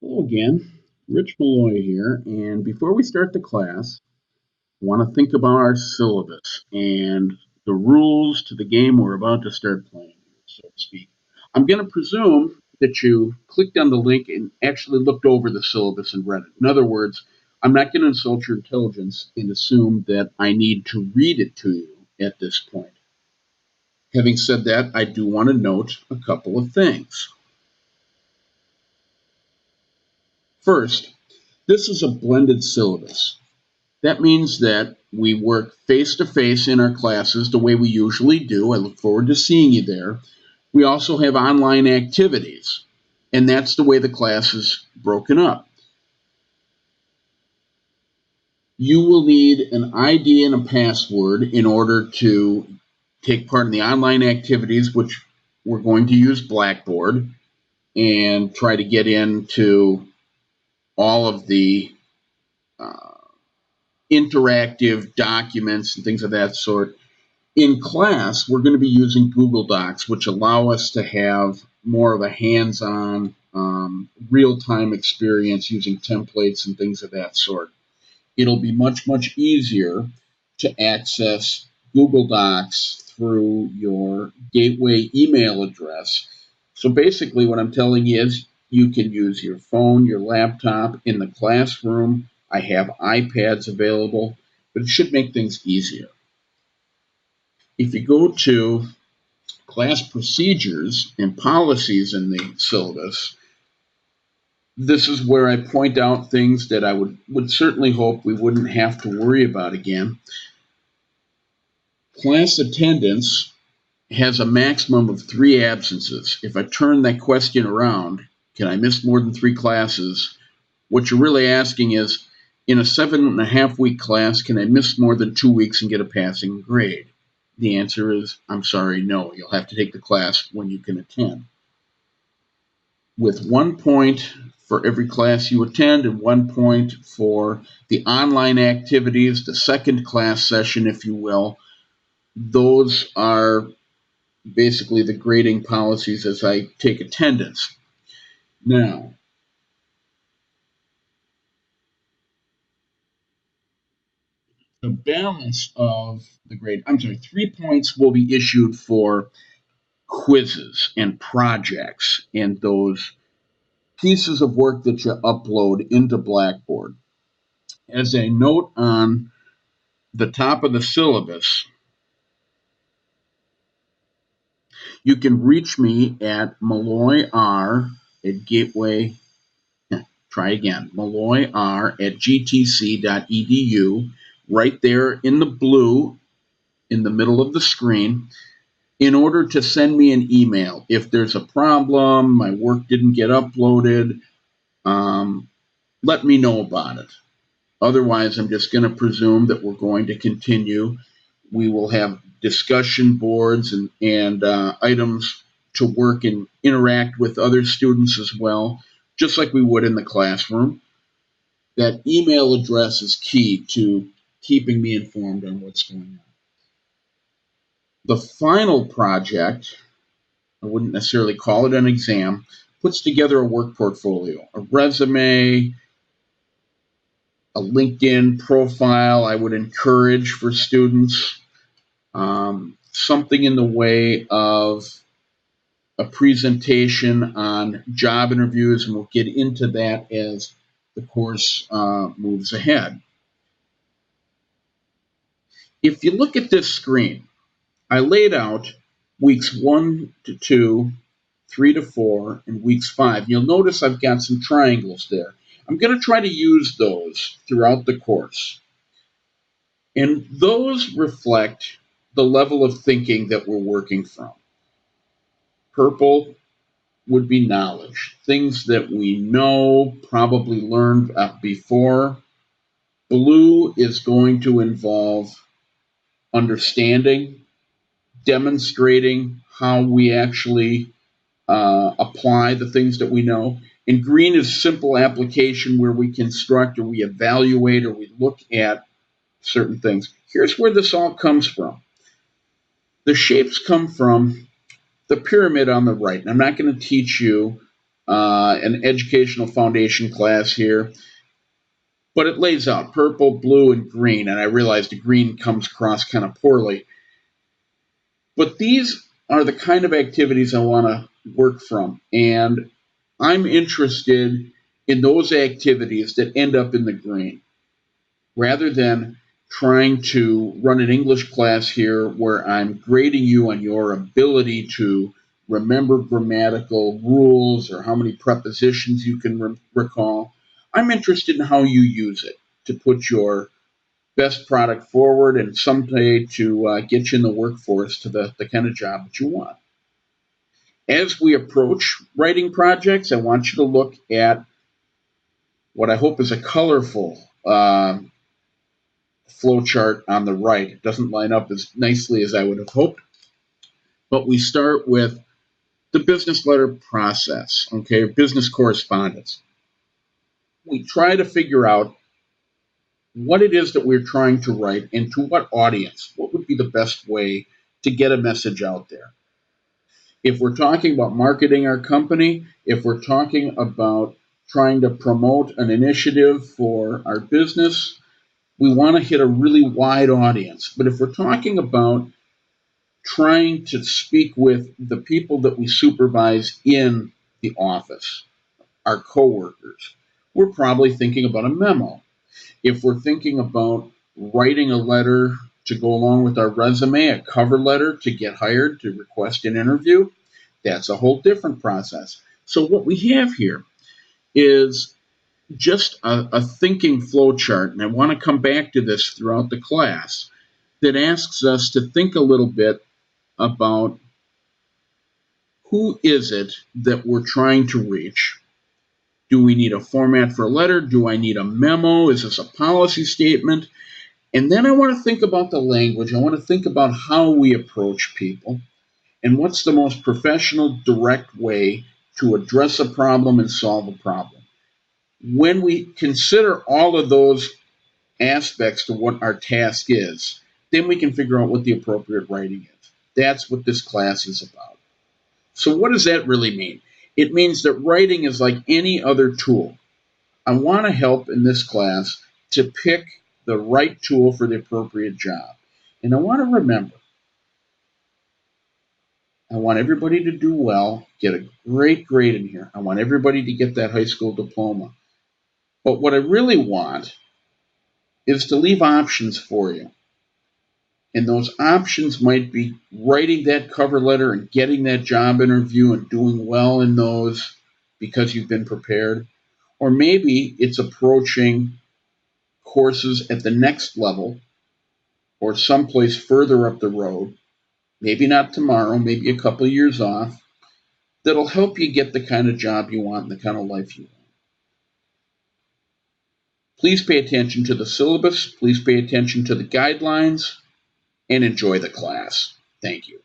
Hello again, Rich Malloy here, and before we start the class, I want to think about our syllabus and the rules to the game we're about to start playing, so to speak. I'm going to presume that you clicked on the link and actually looked over the syllabus and read it. In other words, I'm not going to insult your intelligence and assume that I need to read it to you at this point. Having said that, I do want to note a couple of things. First, this is a blended syllabus. That means that we work face to face in our classes the way we usually do. I look forward to seeing you there. We also have online activities, and that's the way the class is broken up. You will need an ID and a password in order to take part in the online activities, which we're going to use Blackboard and try to get into all of the uh, interactive documents and things of that sort. In class, we're going to be using Google Docs, which allow us to have more of a hands-on, real-time experience using templates and things of that sort. It'll be much, much easier to access Google Docs through your gateway email address. So basically what I'm telling you is you can use your phone, your laptop in the classroom. I have iPads available, but it should make things easier. If you go to class procedures and policies in the syllabus, this is where I point out things that I would certainly hope we wouldn't have to worry about again. Class attendance has a maximum of 3 absences. If I turn that question around, can I miss more than 3 classes? What you're really asking is, in a 7.5 week class, can I miss more than 2 weeks and get a passing grade? The answer is, I'm sorry, no. You'll have to take the class when you can attend. With 1 point for every class you attend and 1 point for the online activities, the second class session, if you will, those are basically the grading policies as I take attendance. Now, the balance of the grade, 3 points will be issued for quizzes and projects and those pieces of work that you upload into Blackboard. As a note on the top of the syllabus, you can reach me at malloyr at gateway, try again, malloyr at gtc.edu, right there in the blue in the middle of the screen, in order to send me an email. If there's a problem, my work didn't get uploaded, let me know about it. Otherwise, I'm just going to presume that we're going to continue. We will have discussion boards and items to work and interact with other students as well, just like we would in the classroom. That email address is key to keeping me informed on what's going on. The final project, I wouldn't necessarily call it an exam, puts together a work portfolio, a resume, a LinkedIn profile I would encourage for students, something in the way of a presentation on job interviews, and we'll get into that as the course moves ahead. If you look at this screen, I laid out weeks 1 to 2, 3 to 4, and weeks 5. You'll notice I've got some triangles there. I'm going to try to use those throughout the course. And those reflect the level of thinking that we're working from. Purple would be knowledge, things that we know, probably learned before. Blue is going to involve understanding, demonstrating how we actually apply the things that we know. And green is simple application where we construct or we evaluate or we look at certain things. Here's where this all comes from. The shapes come from the pyramid on the right. And I'm not going to teach you an educational foundation class here, but it lays out purple, blue, and green, and I realize the green comes across kind of poorly. But these are the kind of activities I want to work from, and I'm interested in those activities that end up in the green rather than trying to run an English class here where I'm grading you on your ability to remember grammatical rules or how many prepositions you can recall. I'm interested in how you use it to put your best product forward and someday to get you in the workforce to the kind of job that you want. As we approach writing projects, I want you to look at what I hope is a colorful flow chart on the right. It doesn't line up as nicely as I would have hoped, but we start with the business letter process, okay, business correspondence. We try to figure out what it is that we're trying to write and to what audience. What would be the best way to get a message out there? If we're talking about marketing our company, if we're talking about trying to promote an initiative for our business, we want to hit a really wide audience. But if we're talking about trying to speak with the people that we supervise in the office, our coworkers, we're probably thinking about a memo. If we're thinking about writing a letter to go along with our resume, a cover letter to get hired, to request an interview, that's a whole different process. So what we have here is just a thinking flow chart, and I want to come back to this throughout the class, that asks us to think a little bit about who is it that we're trying to reach. Do we need a format for a letter? Do I need a memo? Is this a policy statement? And then I want to think about the language. I want to think about how we approach people and what's the most professional, direct way to address a problem and solve a problem. When we consider all of those aspects to what our task is, then we can figure out what the appropriate writing is. That's what this class is about. So, what does that really mean? It means that writing is like any other tool. I want to help in this class to pick the right tool for the appropriate job. And I want to remember, I want everybody to do well, get a great grade in here. I want everybody to get that high school diploma. But what I really want is to leave options for you. And those options might be writing that cover letter and getting that job interview and doing well in those because you've been prepared. Or maybe it's approaching courses at the next level or someplace further up the road, maybe not tomorrow, maybe a couple of years off, that'll help you get the kind of job you want and the kind of life you want. Please pay attention to the syllabus, please pay attention to the guidelines, and enjoy the class. Thank you.